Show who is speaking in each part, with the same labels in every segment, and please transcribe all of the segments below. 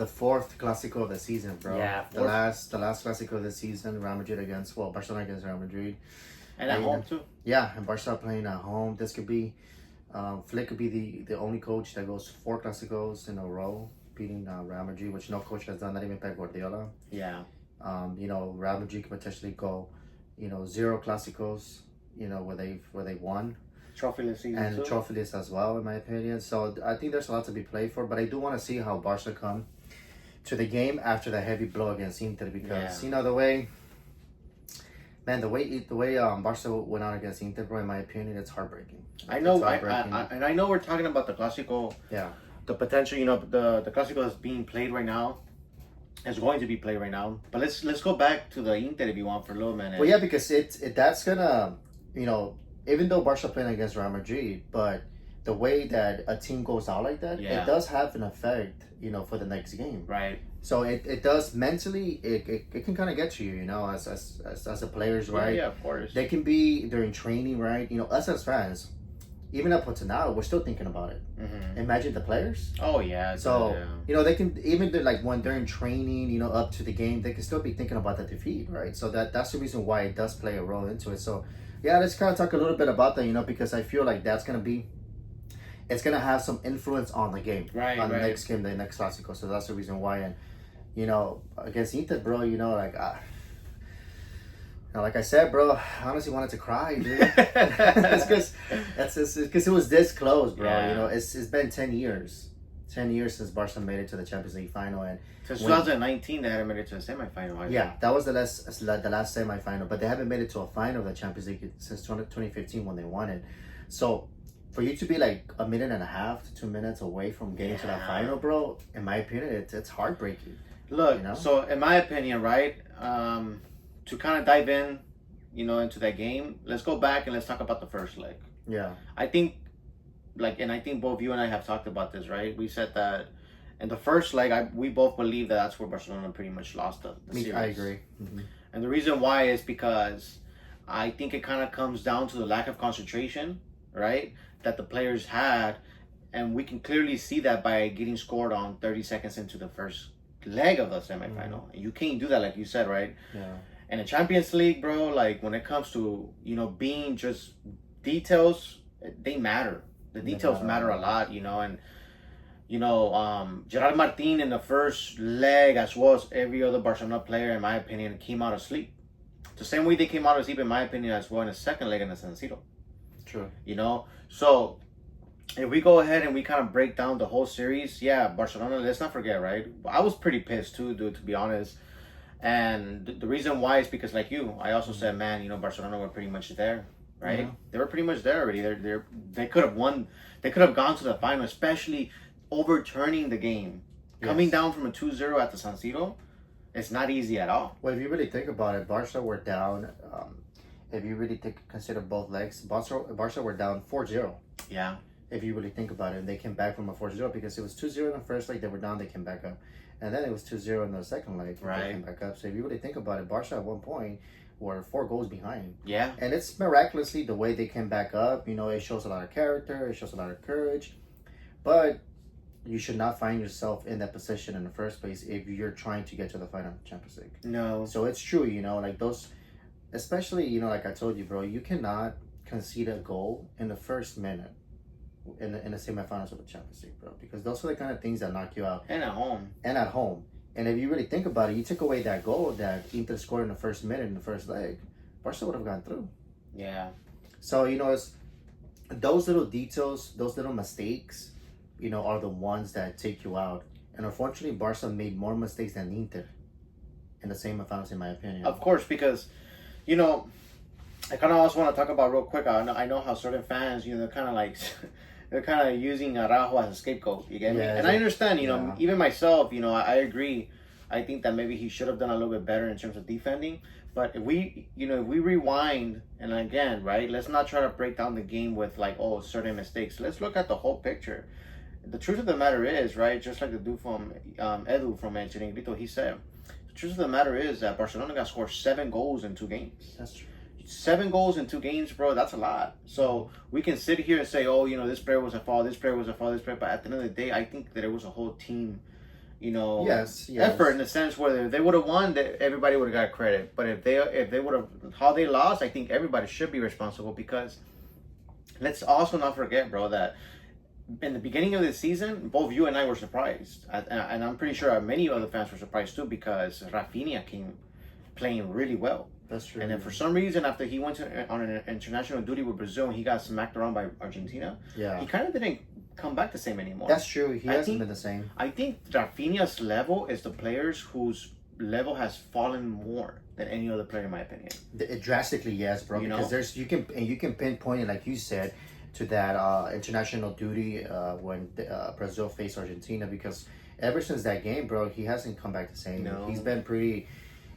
Speaker 1: the fourth Classico of the season, bro.
Speaker 2: Yeah,
Speaker 1: the last Classico of the season, Real Madrid against Barcelona against Real Madrid,
Speaker 2: and at home too.
Speaker 1: Yeah, and Barca playing at home. This could be, Flick could be the only coach that goes 4 Clásicos in a row, beating Real Madrid, which no coach has done. Not even Pep Guardiola.
Speaker 2: Yeah.
Speaker 1: Real Madrid could potentially go, 0 Clásicos, where they won.
Speaker 2: Trophyless season
Speaker 1: and
Speaker 2: too.
Speaker 1: trophyless as well, in my opinion. So I think there's a lot to be played for, but I do want to see how Barca come to the game after the heavy blow against Inter, because the way Barca went out against Inter, bro, in my opinion, it's heartbreaking.
Speaker 2: I know, and I know we're talking about the Classico.
Speaker 1: Yeah.
Speaker 2: The potential, the Classico is being played right now. It's going to be played right now, but let's go back to the Inter if you want for a little minute.
Speaker 1: Well, yeah, because that's gonna, even though Barca playing against Real Madrid, but the way that a team goes out like that, it does have an effect, for the next game.
Speaker 2: Right.
Speaker 1: So it does mentally, it can kind of get to you, as the players, right?
Speaker 2: Yeah, of course.
Speaker 1: They can be during training, right? Us as fans, even up until now, we're still thinking about it.
Speaker 2: Mm-hmm.
Speaker 1: Imagine the players.
Speaker 2: Oh yeah.
Speaker 1: So they can even when during training, up to the game, they can still be thinking about the defeat, right? So that's the reason why it does play a role into it. So yeah, let's kind of talk a little bit about that, because I feel like it's gonna have some influence on the game,
Speaker 2: right?
Speaker 1: On the next game, the next Classico. So that's the reason why, and against Inter, bro, like I said, bro, I honestly wanted to cry, dude. It's because it was this close, bro.
Speaker 2: Yeah.
Speaker 1: It's been 10 years. 10 years since Barca made it to the Champions League final, and
Speaker 2: since 2019 they haven't made it to the semifinal.
Speaker 1: Yeah, that was the last semifinal, but they haven't made it to a final of the Champions League since 2015 when they won it. So for you to be like a minute and a half to 2 minutes away from getting to that final, bro, in my opinion, it's heartbreaking.
Speaker 2: Look, so in my opinion, right, to kind of dive in, into that game, let's go back and let's talk about the first leg.
Speaker 1: Yeah.
Speaker 2: I think, and I think both you and I have talked about this, right? We said that in the first leg, we both believe that's where Barcelona pretty much lost the series.
Speaker 1: I agree. Mm-hmm.
Speaker 2: And the reason why is because I think it kind of comes down to the lack of concentration, right, that the players had. And we can clearly see that by getting scored on 30 seconds into the first leg of the semifinal.
Speaker 1: Mm-hmm.
Speaker 2: And you can't do that, like you said, right?
Speaker 1: Yeah.
Speaker 2: And the Champions League, bro, when it comes to, being just details, they matter. The details matter a lot, and, Gerard Martin in the first leg, as well as every other Barcelona player, in my opinion, came out of sleep. The same way they came out of sleep, in my opinion, as well in the second leg in the San Siro.
Speaker 1: True.
Speaker 2: So if we go ahead and we kind of break down the whole series, Barcelona, let's not forget, right? I was pretty pissed too, dude, to be honest. And the reason why is because, like you, I also said, man, Barcelona were pretty much there, right? Yeah. They were pretty much there already. They could have won. They could have gone to the final, especially overturning the game. Yes. Coming down from a 2-0 at the San Siro, it's not easy at all.
Speaker 1: Well, if you really think about it, Barca were down. If you really consider both legs, Barca were down 4-0.
Speaker 2: Yeah.
Speaker 1: If you really think about it, and they came back from a 4-0 because it was 2-0 in the first leg. They were down. They came back up. And then it was 2-0 in the second leg.
Speaker 2: Right.
Speaker 1: They came back up. So if you really think about it, Barca at one point were 4 goals behind.
Speaker 2: Yeah.
Speaker 1: And it's miraculously the way they came back up. It shows a lot of character. It shows a lot of courage. But you should not find yourself in that position in the first place if you're trying to get to the final Champions League.
Speaker 2: No.
Speaker 1: So it's true, those, especially, like I told you, bro, you cannot concede a goal in the first minute in the semifinals of the Champions League, bro, because those are the kind of things that knock you out.
Speaker 2: And at home.
Speaker 1: And if you really think about it, you took away that goal that Inter scored in the first minute in the first leg, Barca would have gone through.
Speaker 2: Yeah.
Speaker 1: So, it's those little details, those little mistakes, are the ones that take you out. And unfortunately, Barca made more mistakes than Inter in the semifinals, in my opinion.
Speaker 2: Of course, because, I kind of also want to talk about real quick. I know how certain fans, they're kind of like... They're kind of using Araujo as a scapegoat. You get me? And I understand, even myself, I agree. I think that maybe he should have done a little bit better in terms of defending. But if we rewind, and again, right, let's not try to break down the game with certain mistakes. Let's look at the whole picture. The truth of the matter is, right, just like the dude from Edu from El Chiringuito, he said, the truth of the matter is that Barcelona got scored 7 goals in 2 games.
Speaker 1: That's true.
Speaker 2: 7 goals in 2 games, bro, that's a lot. So we can sit here and say, oh, this player was a foul, this player was a foul, this player. But at the end of the day, I think that it was a whole team,
Speaker 1: yes.
Speaker 2: effort in the sense where if they would have won, that everybody would have got credit. But if they would have how they lost, I think everybody should be responsible because let's also not forget, bro, that in the beginning of the season, both you and I were surprised, and I'm pretty sure many other fans were surprised too because Rafinha came playing really well.
Speaker 1: That's true.
Speaker 2: And then for some reason, after he went on an international duty with Brazil, and he got smacked around by Argentina.
Speaker 1: Yeah,
Speaker 2: he kind of didn't come back the same anymore.
Speaker 1: That's true. He hasn't been the same.
Speaker 2: I think Rafinha's level is the players whose level has fallen more than any other player, in my opinion.
Speaker 1: Drastically, yes, bro. Because you can pinpoint it like you said to that international duty when Brazil faced Argentina because ever since that game, bro, he hasn't come back the same.
Speaker 2: No.
Speaker 1: He's been pretty.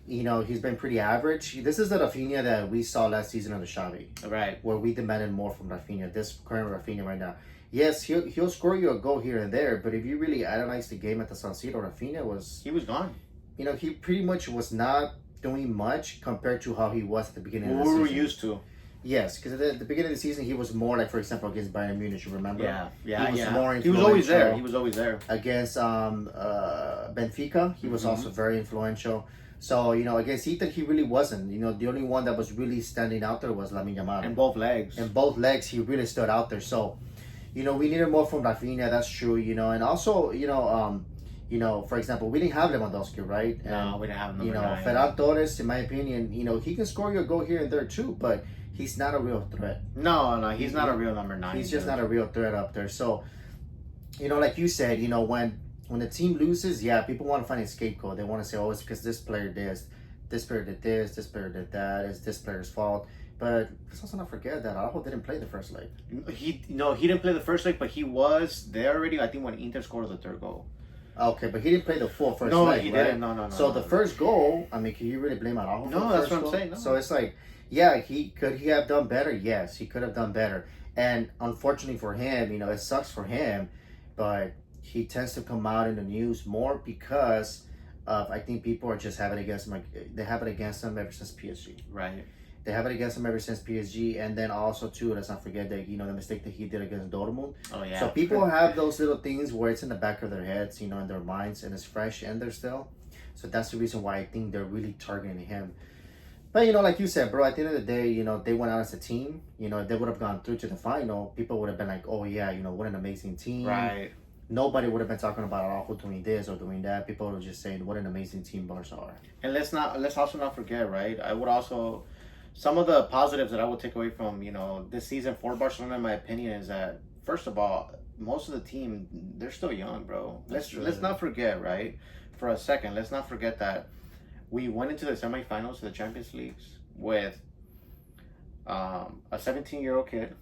Speaker 1: He's been pretty average. This is the Rafinha that we saw last season under Xavi.
Speaker 2: Right.
Speaker 1: Where we demanded more from Rafinha. This current Rafinha right now. Yes, he'll score you a goal here and there, but if you really analyze the game at the San Siro, Rafinha was...
Speaker 2: He was gone.
Speaker 1: He pretty much was not doing much compared to how he was at the beginning of the season.
Speaker 2: We were used to.
Speaker 1: Yes, because at the beginning of the season, he was more like, for example, against Bayern Munich, you remember?
Speaker 2: Yeah.
Speaker 1: He was more
Speaker 2: He was always there. He was always there.
Speaker 1: Against Benfica, he was also very influential. So, against Inter, he really wasn't. The only one that was really standing out there was Lamine Yamal.
Speaker 2: And both legs.
Speaker 1: And both legs, he really stood out there. So, we needed more from Rafinha, that's true, and also, for example, we didn't have Lewandowski, right?
Speaker 2: No, we didn't have him.
Speaker 1: Ferran Torres, in my opinion, he can score you a goal here and there too, but he's not a real threat.
Speaker 2: No, he's not a real number 9.
Speaker 1: He's just not a real threat up there. So, like you said, when the team loses, yeah, people want to find a scapegoat. They want to say, oh, it's because this player did this player did that, it's this player's fault. But let's also not forget that Araujo didn't play the first leg.
Speaker 2: He didn't play the first leg, but he was there already, I think, when Inter scored the third goal.
Speaker 1: Okay, but he didn't play the full first leg,
Speaker 2: No,
Speaker 1: he
Speaker 2: didn't. No.
Speaker 1: So the first goal, I mean, can you really blame Araujo?
Speaker 2: No, that's what I'm saying. No.
Speaker 1: So it's like, yeah, could he have done better? Yes, he could have done better. And unfortunately for him, it sucks for him, but he tends to come out in the news more because of, I think people are just having it against him. Like they have it against him ever since PSG.
Speaker 2: Right.
Speaker 1: They have it against him ever since PSG, and then also too, let's not forget that the mistake that he did against Dortmund.
Speaker 2: Oh yeah.
Speaker 1: So people have those little things where it's in the back of their heads, in their minds, and it's fresh and they're still. So that's the reason why I think they're really targeting him. But like you said, bro, at the end of the day, they went out as a team. If they would have gone through to the final, people would have been like, oh yeah, what an amazing team.
Speaker 2: Right.
Speaker 1: Nobody would have been talking about Araujo doing this or doing that. People were just saying, what an amazing team Barca are.
Speaker 2: And let's also not forget, right? I would also, some of the positives that I would take away from, this season for Barcelona, in my opinion, is that, first of all, most of the team, they're still young, bro. Let's not forget, right? For a second, let's not forget that we went into the semifinals of the Champions Leagues with a 17-year-old kid,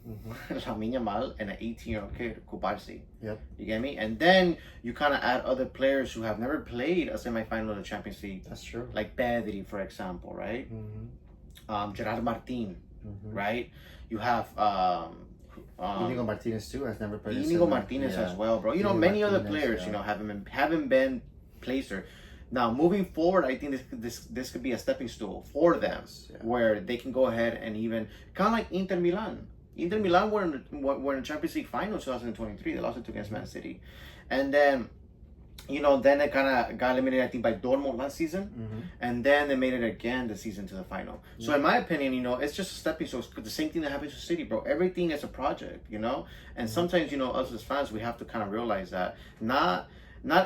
Speaker 2: Lamine Yamal, and an 18-year-old kid, Kubarsi.
Speaker 1: Yep.
Speaker 2: You get me? And then you kind of add other players who have never played a semifinal of the Champions League.
Speaker 1: That's true.
Speaker 2: Like Pedri, for example, right? Gerard Martin, right? You have
Speaker 1: Inigo Martinez too has never played.
Speaker 2: Inigo Martinez as well, bro. Many other players, haven't been placed there. Now, moving forward, I think this could be a stepping stool for them, where they can go ahead and even kind of like Inter Milan. Inter Milan were in Champions League final 2023. They lost it against Man City, and then then they kind of got eliminated, I think, by Dortmund last season, and then they made it again this season to the final. So in my opinion, it's just a stepping stone. The same thing that happens to City, bro. Everything is a project, and sometimes us as fans, we have to kind of realize that not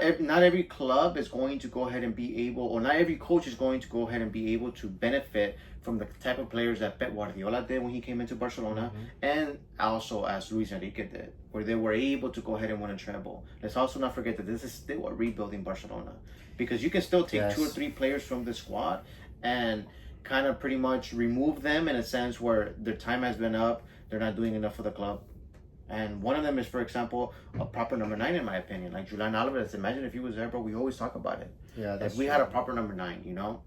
Speaker 2: every club is going to go ahead and be able, or not every coach is going to go ahead and be able to benefit from the type of players that Pep Guardiola did when he came into Barcelona, and also as Luis Enrique did, where they were able to go ahead and win a treble. Let's also not forget that this is still a rebuilding Barcelona, because you can still take 2 or 3 players from the squad and kind of pretty much remove them in a sense where their time has been up, they're not doing enough for the club. And one of them is, for example, a proper number 9, in my opinion. Like Julian Alvarez, imagine if he was there, bro. We always talk about it.
Speaker 1: Yeah, that's
Speaker 2: if we had a proper number 9,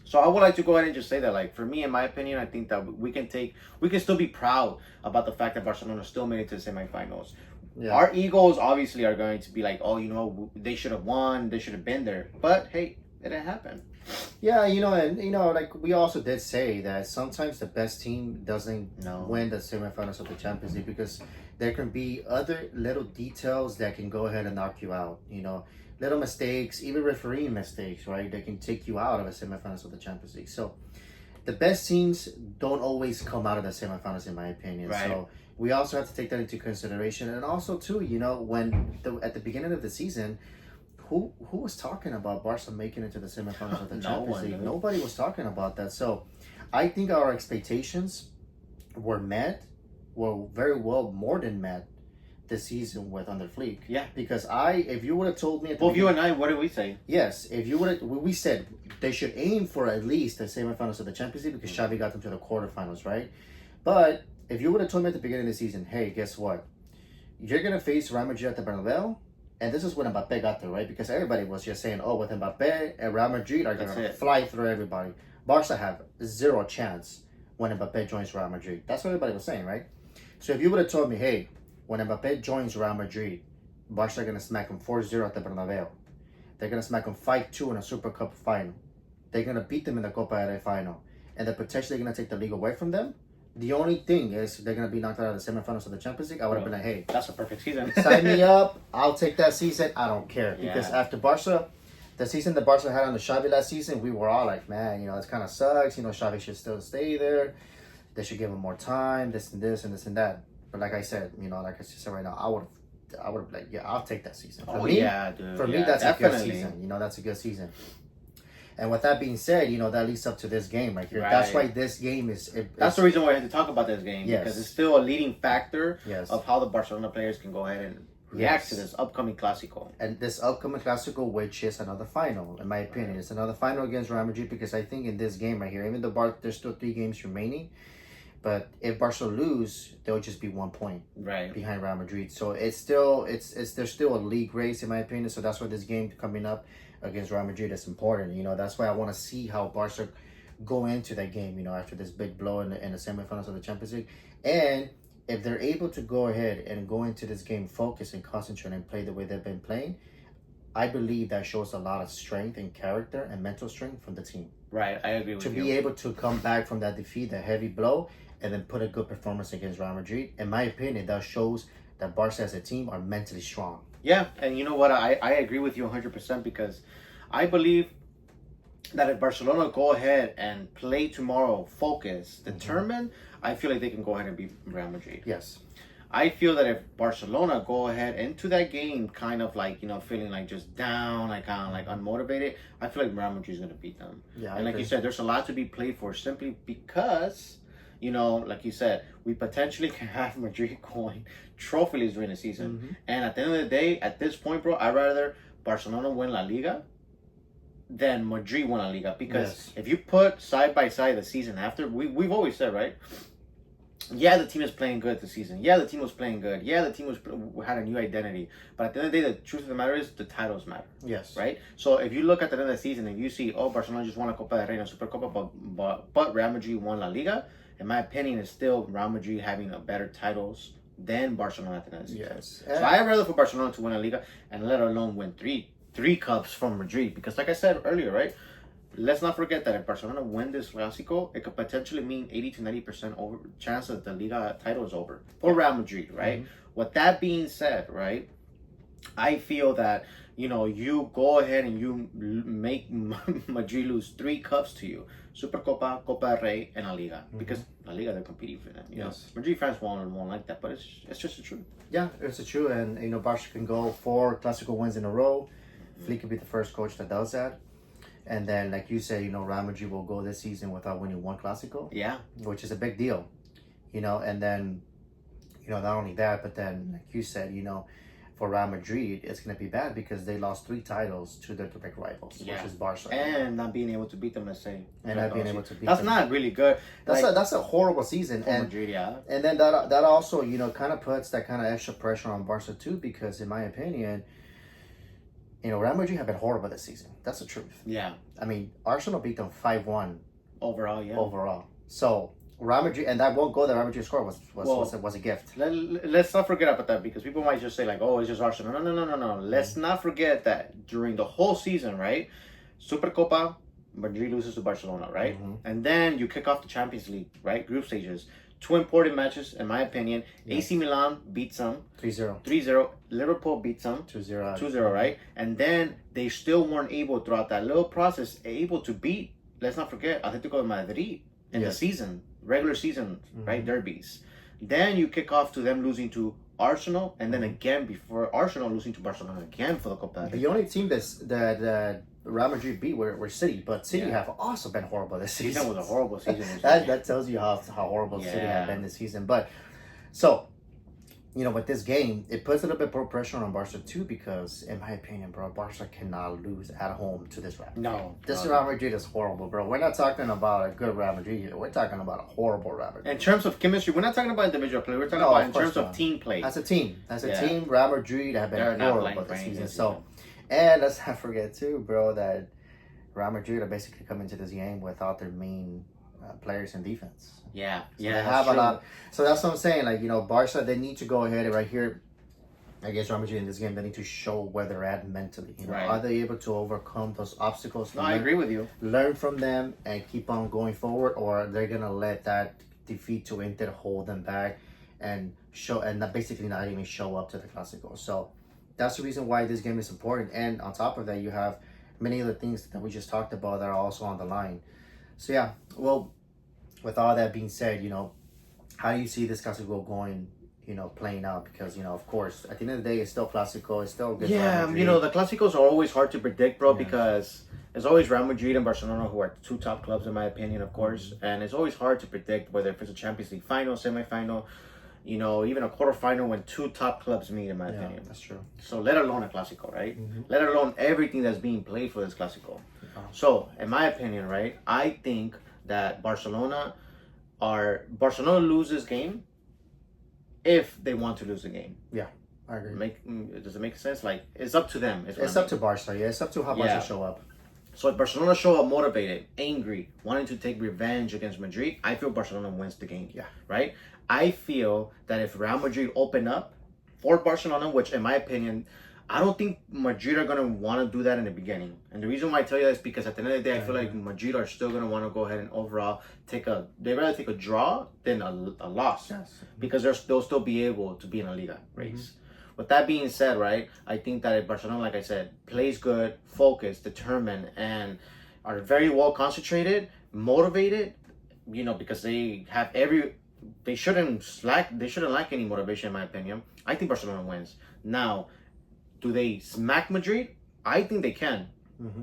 Speaker 2: So I would like to go ahead and just say that, like, for me, in my opinion, I think that we can still be proud about the fact that Barcelona still made it to the semifinals. Yeah. Our egos obviously are going to be like, oh, they should have won, they should have been there. But hey, it didn't happen.
Speaker 1: Yeah, and like we also did say that sometimes the best team doesn't win the semifinals of the Champions League because there can be other little details that can go ahead and knock you out. little mistakes, even refereeing mistakes, right? They can take you out of the semifinals of the Champions League. So the best teams don't always come out of the semifinals, in my opinion.
Speaker 2: Right.
Speaker 1: So we also have to take that into consideration. And also, too, at the beginning of the season, who was talking about Barca making it to the semifinals of the Champions League? Nobody was talking about that. So I think our expectations were very well more than met this season with Under Fleek.
Speaker 2: Yeah.
Speaker 1: Because if you would have told me...
Speaker 2: Both you and I, what did we say?
Speaker 1: Yes. If you would have... We said they should aim for at least the semifinals of the Champions League because Xavi got them to the quarterfinals, right? But if you would have told me at the beginning of the season, hey, guess what? You're going to face Real Madrid at the Bernabeu. And this is when Mbappe got there, right? Because everybody was just saying, oh, with Mbappe and Real Madrid are going to fly through everybody. Barca have zero chance when Mbappe joins Real Madrid. That's what everybody was saying, right? So if you would have told me, hey, when Mbappe joins Real Madrid, Barca are going to smack him 4-0 at the Bernabeu. They're going to smack him 5-2 in a Super Cup final. They're going to beat them in the Copa del Rey final. And they're potentially going to take the league away from them. The only thing is they're going to be knocked out of the semifinals of the Champions League. I would have been like, hey,
Speaker 2: that's a perfect season.
Speaker 1: Sign me up. I'll take that season. I don't care. Because after Barca, the season that Barca had on the Xavi last season, we were all like, man, this kind of sucks. Xavi should still stay there. They should give him more time, this and this and this and that. But like I said, like I said right now, I would have like, yeah, I'll take that season. For me,
Speaker 2: dude.
Speaker 1: For me, that's definitely a good season. That's a good season. And with that being said, that leads up to this game right here. Right. That's why this game is...
Speaker 2: That's the reason why I had to talk about this game. Yes. Because it's still a leading factor of how the Barcelona players can go ahead and react to this upcoming Classico.
Speaker 1: And this upcoming Classico, which is another final, in my opinion. Right. It's another final against Real Madrid because I think in this game right here, even though there's still 3 games remaining, but if Barcelona lose, they'll just be 1 point behind Real Madrid. So it's still there's still a league race, in my opinion. So that's why this game coming up against Real Madrid is important. That's why I want to see how Barca go into that game, after this big blow in the semifinals of the Champions League. And if they're able to go ahead and go into this game focused and concentrate and play the way they've been playing, I believe that shows a lot of strength and character and mental strength from the team.
Speaker 2: Right, I agree with you.
Speaker 1: To be able to come back from that defeat, that heavy blow, and then put a good performance against Real Madrid, in my opinion, that shows that Barca as a team are mentally strong.
Speaker 2: Yeah, and you know what? I agree with you 100% because I believe that if Barcelona go ahead and play tomorrow, focus, determined, I feel like they can go ahead and beat Real Madrid.
Speaker 1: Yes.
Speaker 2: I feel that if Barcelona go ahead into that game kind of like, feeling like just down, like kind of like unmotivated, I feel like Real Madrid is going to beat them. Yeah, and like you said, there's a lot to be played for simply because... like you said, we potentially can have Madrid going trophies during the season. And at the end of the day, at this point, bro, I'd rather Barcelona win La Liga than Madrid win La Liga. Because if you put side by side the season after, we've always said, right? Yeah, the team is playing good this season. Yeah, the team was playing good. Yeah, the team had a new identity. But at the end of the day, the truth of the matter is the titles matter.
Speaker 1: Yes.
Speaker 2: Right? So if you look at the end of the season and you see, Barcelona just won a Copa del Rey and a Super Copa, but Real Madrid won La Liga, in my opinion, it's still Real Madrid having a better titles than Barcelona at the end of the season.
Speaker 1: Yes.
Speaker 2: So I'd rather for Barcelona to win a Liga and let alone win three cups from Madrid. Because like I said earlier, right? Let's not forget that if Barcelona win this Classico, it could potentially mean 80 to 90% over chance that the Liga title is over for Real Madrid, right? With that being said, right? I feel that, you go ahead and you make Madrid lose 3 cups to you. Super Copa, Copa del Rey, and La Liga. Because La Liga, they're competing for them. Yes. Madrid fans won't like that, but it's just the truth.
Speaker 1: Yeah, it's the truth. And, Barca can go 4 Classico wins in a row. Flick could be the first coach that does that. And then, like you said, Real Madrid will go this season without winning 1 Classico.
Speaker 2: Yeah.
Speaker 1: Which is a big deal. And then, not only that, but then, like you said, for Real Madrid, it's going to be bad because they lost 3 titles to their direct rivals, which is Barca.
Speaker 2: And not being able to beat them, let's say.
Speaker 1: And not being able to beat
Speaker 2: That's
Speaker 1: them.
Speaker 2: not really good.
Speaker 1: That's a horrible season.
Speaker 2: For Madrid, yeah.
Speaker 1: And then that also, kind of puts that kind of extra pressure on Barca too, because in my opinion, Real Madrid have been horrible this season. That's the truth.
Speaker 2: Yeah.
Speaker 1: I mean, Arsenal beat them 5-1.
Speaker 2: Overall, yeah.
Speaker 1: Overall. So... Real Madrid, and that one goal that Real Madrid scored was a gift.
Speaker 2: Let's not forget about that because people might just say like, oh, it's just Arsenal. No. Let's not forget that during the whole season, right? Super Copa, Madrid loses to Barcelona, right? And then you kick off the Champions League, right? Group stages. two important matches, in my opinion.
Speaker 1: Yeah.
Speaker 2: AC Milan beats them
Speaker 1: 3-0.
Speaker 2: 3-0. Liverpool beats them
Speaker 1: 2-0.
Speaker 2: 2-0, right? And then they still weren't able, throughout that little process, able to beat, let's not forget, Atletico de Madrid in the season, regular season, right? Derbies. Then you kick off to them losing to Arsenal, and then again before Arsenal losing to Barcelona again for the Copa.
Speaker 1: The only team that Real Madrid beat were City, but City have also been horrible this season.
Speaker 2: That was a horrible season.
Speaker 1: that tells you how horrible City have been this season. But so, with this game, it puts a little bit more pressure on Barca too, because in my opinion, bro, Barca cannot lose at home to this Real Madrid.
Speaker 2: No.
Speaker 1: This Real Madrid is horrible, bro. We're not talking about a good Real Madrid here. We're talking about a horrible Real Madrid.
Speaker 2: In terms of chemistry, we're not talking about individual play. We're talking about in terms of team play.
Speaker 1: As a team, Real Madrid have been horrible this season. So, and let's not forget too, bro, that Real Madrid are basically coming to this game without their main players in defense.
Speaker 2: Yeah,
Speaker 1: so they have a lot. So that's what I'm saying. Like, Barca, they need to go ahead and right here, I guess Real Madrid in this game, they need to show where they're at mentally. Are they able to overcome those obstacles?
Speaker 2: No, I agree with you.
Speaker 1: Learn from them and keep on going forward, or they're gonna let that defeat to Inter hold them back and basically not even show up to the Classico. So that's the reason why this game is important. And on top of that, you have many other things that we just talked about that are also on the line. So yeah, well, with all that being said, how do you see this Classico going, playing out? Because, of course, at the end of the day, it's still Classico, it's still good.
Speaker 2: Yeah, the Clásicos are always hard to predict, bro, because there's always Real Madrid and Barcelona, who are two top clubs, in my opinion, of course. And it's always hard to predict whether if it's a Champions League final, semifinal, even a quarterfinal when two top clubs meet, in my opinion.
Speaker 1: That's true.
Speaker 2: So let alone a Clásico, right? Let alone everything that's being played for this Clásico. So, in my opinion, right, I think that Barcelona lose this game if they want to lose the game.
Speaker 1: Yeah, I agree.
Speaker 2: Does it make sense? Like, it's up to them.
Speaker 1: It's up to Barca. Yeah, it's up to how Barca show up.
Speaker 2: So if Barcelona show up motivated, angry, wanting to take revenge against Madrid, I feel Barcelona wins the game.
Speaker 1: Yeah.
Speaker 2: Right? I feel that if Real Madrid open up for Barcelona, which in my opinion, I don't think Madrid are going to want to do that in the beginning. And the reason why I tell you that is because at the end of the day, I feel like Madrid are still going to want to go ahead and overall they'd rather take a draw than a loss.
Speaker 1: Yes.
Speaker 2: Because they'll still be able to be in a Liga race. With that being said, right, I think that if Barcelona, like I said, plays good, focused, determined, and are very well concentrated, motivated, because they have they shouldn't lack any motivation, in my opinion. I think Barcelona wins. Now, do they smack Madrid? I think they can.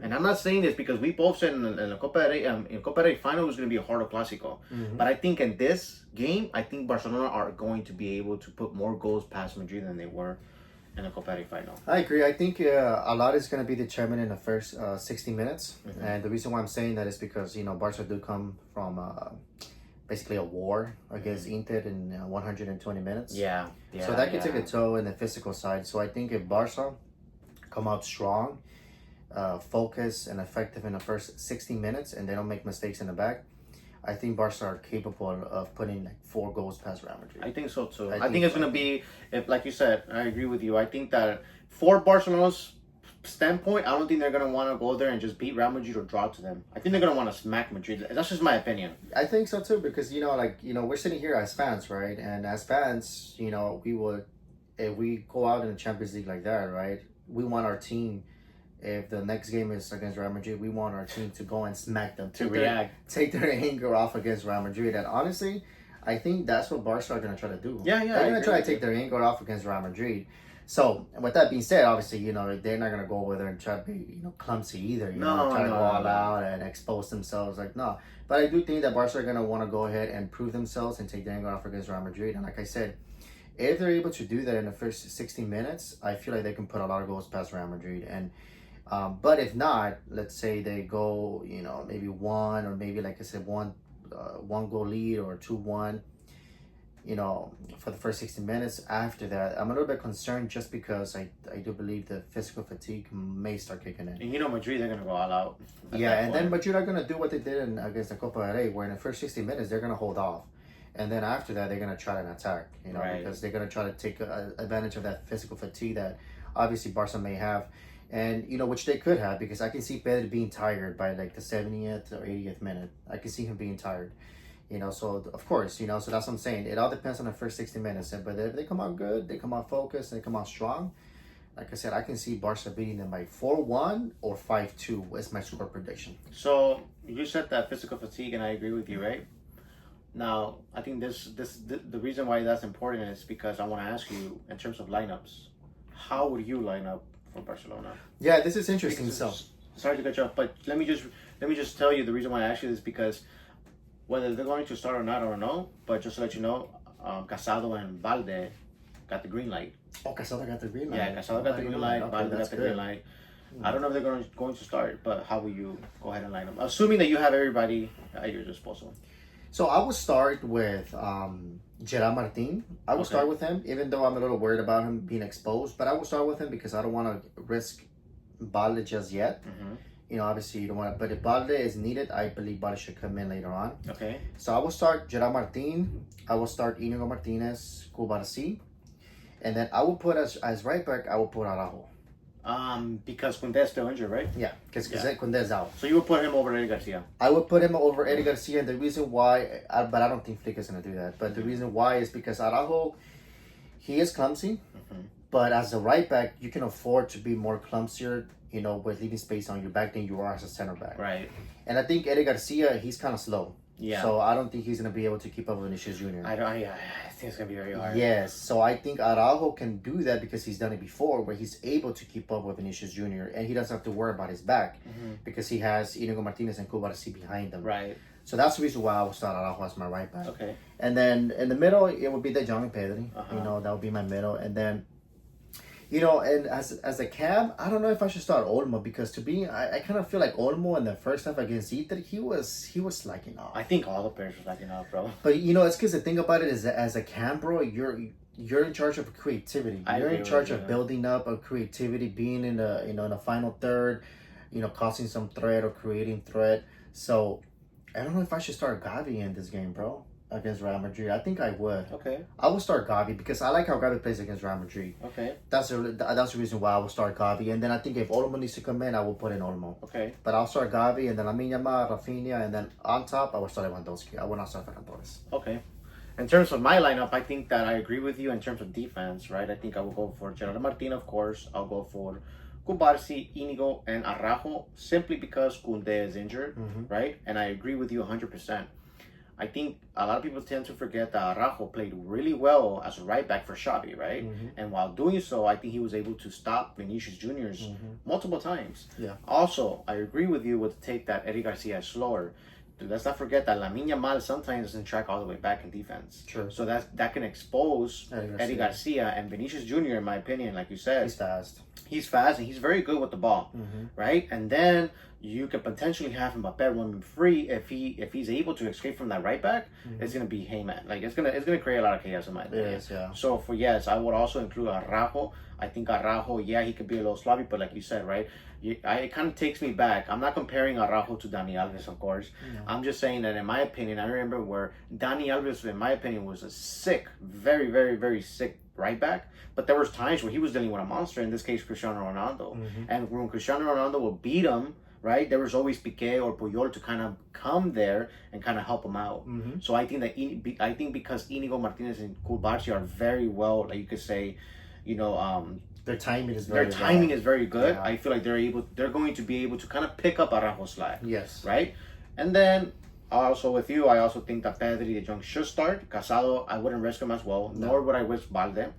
Speaker 2: And I'm not saying this because we both said in the Copa del Rey final it was going to be a harder Clásico. But I think in this game, I think Barcelona are going to be able to put more goals past Madrid than they were in the Copa del Rey final.
Speaker 1: I agree. I think a lot is going to be determined in the first 60 minutes. And the reason why I'm saying that is because, Barca do come from basically a war against Inter in 120 minutes.
Speaker 2: Yeah.
Speaker 1: So that could take a toll in the physical side. So I think if Barca come out strong, focused and effective in the first 60 minutes, and they don't make mistakes in the back, I think Barca are capable of putting 4 goals past Real Madrid.
Speaker 2: I think so too. I think it's going to be, if like you said, I agree with you. I think that for Barcelona's standpoint, I don't think they're going to want to go there and just beat Real Madrid or draw to them. I think they're going to want to smack Madrid. That's just my opinion.
Speaker 1: I think so too, because we're sitting here as fans, right? And as fans, we would, if we go out in the Champions League like that, right? We want our team, if the next game is against Real Madrid, we want our team to go and smack them, take their anger off against Real Madrid. And honestly, I think that's what Barca are going to try to do.
Speaker 2: Yeah.
Speaker 1: They're going to try to take their anger off against Real Madrid. So, with that being said, obviously, they're not going to go over there and try to be, clumsy either. Try to go all out and expose themselves. No. But I do think that Barca are going to want to go ahead and prove themselves and take their anger off against Real Madrid. And like I said, if they're able to do that in the first 60 minutes, I feel like they can put a lot of goals past Real Madrid. And but if not, let's say they go, maybe 1 or maybe, like I said, one goal lead or 2-1, for the first 60 minutes. After that, I'm a little bit concerned just because I do believe the physical fatigue may start kicking in.
Speaker 2: And Madrid, they're going to go all out.
Speaker 1: Then Madrid are going to do what they did against the Copa del Rey, where in the first 60 minutes, they're going to hold off. And then after that, they're going to try to attack, because they're going to try to take advantage of that physical fatigue that obviously Barca may have. And, which they could have, because I can see Pedri being tired by the 70th or 80th minute. I can see him being tired. So of course, so that's what I'm saying. It all depends on the first 60 minutes. But if they come out good, they come out focused, and they come out strong. Like I said, I can see Barca beating them by 4-1 or 5-2 is my score prediction.
Speaker 2: So you said that physical fatigue, and I agree with you, right? Now, I think the reason why that's important is because I want to ask you in terms of lineups, how would you line up for Barcelona?
Speaker 1: Yeah, this is interesting.
Speaker 2: Sorry to cut you off, but let me just tell you the reason why I ask you this, because whether they're going to start or not, I don't know. But just to let you know, Casado and Valde got the green light.
Speaker 1: Oh, Casado got the green light.
Speaker 2: Yeah, Casado got the green light. Valde got the green light. I don't know if they're going to start, but how will you go ahead and line them? Assuming that you have everybody at your disposal.
Speaker 1: So I would start with Gerard Martin. I would start with him, even though I'm a little worried about him being exposed. But I will start with him because I don't want to risk Balde just yet. Obviously you don't want to. But if Balde is needed, I believe Balde should come in later on.
Speaker 2: Okay.
Speaker 1: So I will start Gerard Martin. I will start Inigo Martinez, Cubarsí. And then I will put as right back, I will put Araujo.
Speaker 2: Because Koundé's still injured, right?
Speaker 1: Yeah, because Koundé's out.
Speaker 2: So you would put him over Eddie Garcia?
Speaker 1: I would put him over Eddie Garcia, and the reason why, but I don't think Flick is going to do that. But the reason why is because Araujo, he is clumsy, but as a right back, you can afford to be more clumsier, with leaving space on your back than you are as a center back.
Speaker 2: Right.
Speaker 1: And I think Eddie Garcia, he's kind of slow.
Speaker 2: Yeah.
Speaker 1: So I don't think he's going to be able to keep up with Vinicius Jr.
Speaker 2: I think it's going to be very hard.
Speaker 1: Yes. So I think Araujo can do that because he's done it before, where he's able to keep up with Vinicius Jr. and he doesn't have to worry about his back because he has Inigo Martinez and Cubarsí behind him.
Speaker 2: Right.
Speaker 1: So that's the reason why I would start Araujo as my right back.
Speaker 2: Okay.
Speaker 1: And then in the middle, it would be De Jong and Pedri. That would be my middle. And then, and as a cam, I don't know if I should start Olmo because I kind of feel like Olmo in the first half against Inter, he was slacking off.
Speaker 2: I think all the players were slacking off, bro.
Speaker 1: But it's because the thing about it is that as a cam, bro, you're in charge of creativity. You're in charge of building up a creativity, being in the final third, causing some threat or creating threat. So I don't know if I should start Gavi in this game, bro, against Real Madrid. I think I would.
Speaker 2: Okay.
Speaker 1: I will start Gavi because I like how Gavi plays against Real Madrid.
Speaker 2: Okay.
Speaker 1: That's the reason why I will start Gavi. And then I think if Olmo needs to come in, I will put in Olmo.
Speaker 2: Okay.
Speaker 1: But I'll start Gavi and then Lamine Yamal, Rafinha, and then on top I will start Lewandowski. I will not start Ferran Torres.
Speaker 2: Okay. In terms of my lineup, I think that I agree with you in terms of defense, right? I think I will go for Gerard Martin, of course. I'll go for Cubarsí, Inigo, and Araujo simply because Koundé is injured, right? And I agree with you 100%. I think a lot of people tend to forget that Araujo played really well as a right back for Xavi, right? And while doing so, I think he was able to stop Vinicius Jr.'s multiple times.
Speaker 1: Yeah.
Speaker 2: Also, I agree with you with the take that Eddie Garcia is slower. But let's not forget that Lamine Yamal sometimes doesn't track all the way back in defense.
Speaker 1: True.
Speaker 2: So that can expose Eddie Garcia and Vinicius Jr., in my opinion, like you said. He's fast and he's very good with the ball, right? And then you could potentially have Mbappé running free if he's able to escape from that right back. It's gonna be Heyman. Like it's gonna create a lot of chaos in my opinion.
Speaker 1: Yes, yeah.
Speaker 2: So I would also include Araujo. I think Araujo, he could be a little sloppy, but like you said, right? It kind of takes me back. I'm not comparing Araujo to Dani Alves, of course. I'm just saying that in my opinion, I remember where Dani Alves, in my opinion, was a sick, very, very, very sick right back. But there was times where he was dealing with a monster, in this case, Cristiano Ronaldo. And when Cristiano Ronaldo would beat him, right, there was always Piqué or Puyol to kind of come there and kind of help him out. So I think that because Inigo Martinez and Cubarsí are very well, like you could say,
Speaker 1: their timing is
Speaker 2: very good.
Speaker 1: Yeah.
Speaker 2: I feel like they're going to be able to kind of pick up Araujo's slack.
Speaker 1: Yes.
Speaker 2: Right? And then also with you, I also think that Pedri, De Jong should start. Casado, I wouldn't risk him as well, nor would I risk Balde.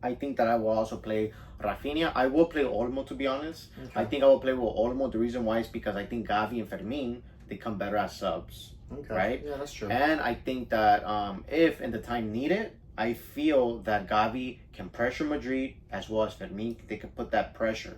Speaker 2: I think that I will also play Rafinha. I will play Olmo, to be honest. I think I will play with Olmo. The reason why is because I think Gavi and Fermin, they come better as subs. Right?
Speaker 1: Yeah, that's true.
Speaker 2: And I think that if in the time needed, I feel that Gavi can pressure Madrid as well as Fermin. They can put that pressure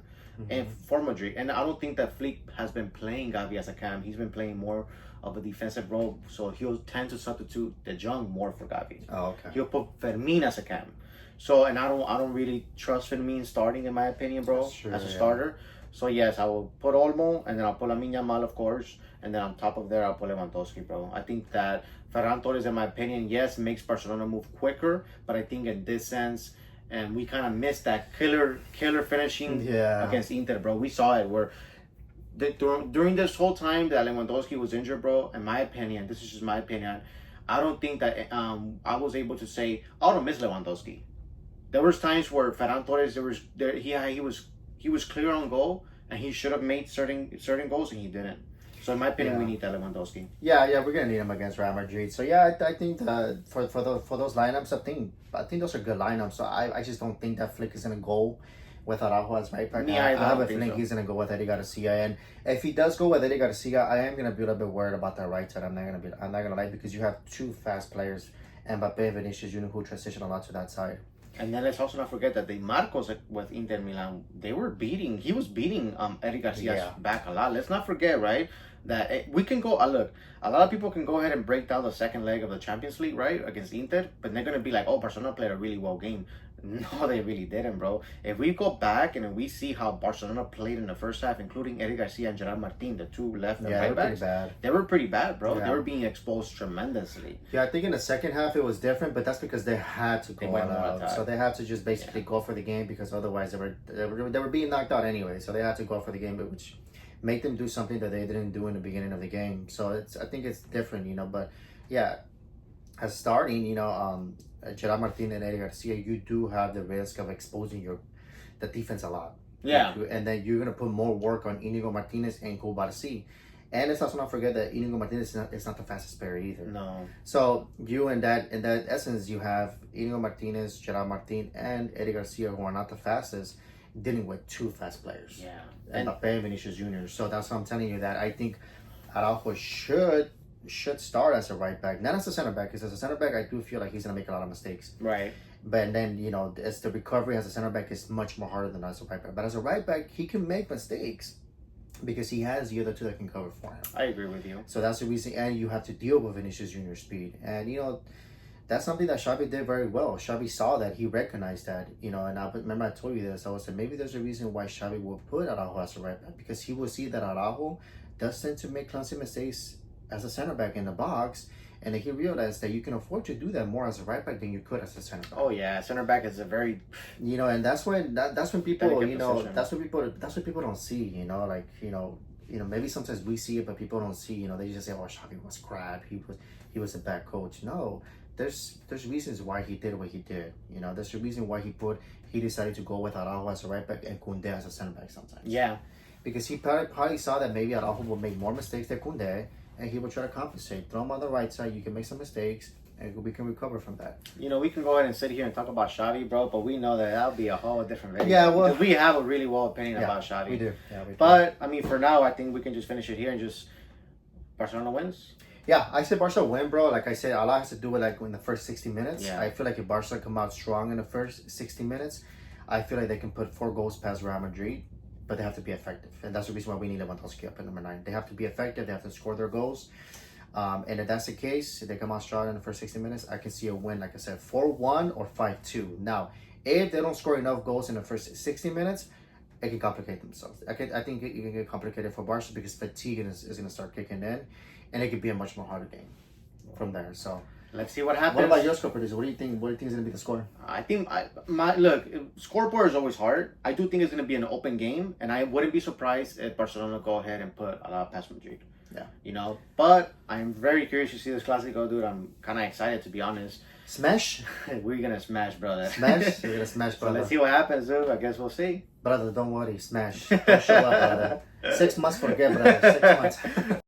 Speaker 2: and for Madrid. And I don't think that Flick has been playing Gavi as a cam. He's been playing more of a defensive role. So he'll tend to substitute De Jong more for Gavi.
Speaker 1: Oh, okay.
Speaker 2: He'll put Fermin as a cam. So, and I don't really trust Fermin starting, in my opinion, bro, as a starter. So yes, I will put Olmo, and then I'll put Lamine Yamal, of course, and then on top of there, I'll put Lewandowski, bro. I think that Ferran Torres, in my opinion, yes, makes Barcelona move quicker, but I think in this sense, and we kind of missed that killer finishing against Inter, bro. We saw it where during this whole time that Lewandowski was injured, bro, in my opinion, this is just my opinion, I don't think that I was able to say, I don't miss Lewandowski. There was times where Ferran Torres, he was clear on goal, and he should have made certain goals, and he didn't. So in my opinion, we need that Lewandowski.
Speaker 1: Yeah, we're gonna need him against Real Madrid. So yeah, I think for those lineups, I think those are good lineups. So I just don't think that Flick is gonna go with Araujo as right back. I have a feeling he's gonna go with Eddie Garcia, and if he does go with Eddie Garcia, I am gonna be a little bit worried about that right side. I'm not gonna lie, because you have two fast players, Mbappe and Vinicius Junior, who transition a lot to that side.
Speaker 2: And then let's also not forget that the Marcos with Inter Milan, he was beating Eddie Garcia's back a lot. Let's not forget, right, that we can go, look, a lot of people can go ahead and break down the second leg of the Champions League, right, against Inter, but they're going to be like, oh, Barcelona played a really well game. No, they really didn't, bro. If we go back and we see how Barcelona played in the first half, including Eric Garcia and Gerard Martin, the two left and right backs, they were pretty bad, bro. Yeah. They were being exposed tremendously.
Speaker 1: Yeah, I think in the second half it was different, but that's because they had to go out. So they had to just basically go for the game, because otherwise they were being knocked out anyway. So they had to go for the game, which made them do something that they didn't do in the beginning of the game. So I think it's different, but yeah, as starting, Gerard Martin and Eddie Garcia, you do have the risk of exposing the defense a lot.
Speaker 2: Yeah.
Speaker 1: And then you're going to put more work on Inigo Martinez and Cubarsí. And let's also not forget that Inigo Martinez is not the fastest player either.
Speaker 2: No.
Speaker 1: So you in that essence, you have Inigo Martinez, Gerard Martin, and Eddie Garcia, who are not the fastest, dealing with two fast players.
Speaker 2: Yeah.
Speaker 1: And Mbappe and Vinicius Junior. So that's what I'm telling you, that I think Araujo should start as a right back, not as a center back, because as a center back I do feel like he's gonna make a lot of mistakes.
Speaker 2: Right.
Speaker 1: But then as the recovery as a center back is much more harder than as a right back. But as a right back, he can make mistakes because he has the other two that can cover for him.
Speaker 2: I agree with you.
Speaker 1: So that's the reason, and you have to deal with Vinicius Junior speed, and that's something that Xavi did very well. Xavi saw that, he recognized that, and I remember I told you this. I was saying maybe there's a reason why Xavi will put Araujo as a right back, because he will see that Araujo does tend to make clumsy mistakes as a center back in the box, and then he realized that you can afford to do that more as a right back than you could as a center back.
Speaker 2: Oh yeah, center back is a very,
Speaker 1: and that's when people, that's what people don't see, maybe sometimes we see it, but people don't see, they just say, oh, Xavi was crap, he was a bad coach. No, there's reasons why he did what he did. There's a reason why he decided to go with Araujo as a right back and Koundé as a center back sometimes.
Speaker 2: Yeah.
Speaker 1: Because he probably saw that maybe Araujo would make more mistakes than Koundé, and he would try to compensate. Throw him on the right side, you can make some mistakes, and we can recover from that.
Speaker 2: We can go ahead and sit here and talk about Xavi, bro, but we know that that'll be a whole different video.
Speaker 1: Yeah, well,
Speaker 2: we have a really well opinion about Xavi.
Speaker 1: We do. Yeah, we do.
Speaker 2: But, for now, I think we can just finish it here and just Barcelona wins.
Speaker 1: Yeah, I said Barca win, bro. Like I said, a lot has to do with in the first 60 minutes.
Speaker 2: Yeah.
Speaker 1: I feel like if Barca come out strong in the first 60 minutes, I feel like they can put 4 goals past Real Madrid, but they have to be effective. And that's the reason why we need Lewandowski up at number 9. They have to be effective. They have to score their goals. And if that's the case, if they come out strong in the first 60 minutes, I can see a win, like I said, 4-1 or 5-2. Now, if they don't score enough goals in the first 60 minutes, it can complicate themselves. I think it can get complicated for Barca, because fatigue is going to start kicking in, and it could be a much more harder game from there. So
Speaker 2: let's see what happens.
Speaker 1: What about your score prediction? What do you think? What do you think is going to be the score?
Speaker 2: I think scoreboard is always hard. I do think it's going to be an open game, and I wouldn't be surprised if Barcelona go ahead and put a lot past Madrid.
Speaker 1: Yeah.
Speaker 2: But I'm very curious to see this Classico, dude. I'm kind of excited, to be honest.
Speaker 1: Smash?
Speaker 2: We're going to smash, brother.
Speaker 1: Smash? We're going to smash, brother.
Speaker 2: So let's see what happens, dude. I guess we'll see.
Speaker 1: Brother, don't worry. Smash. Don't show up, brother. 6 months forget, brother. 6 months.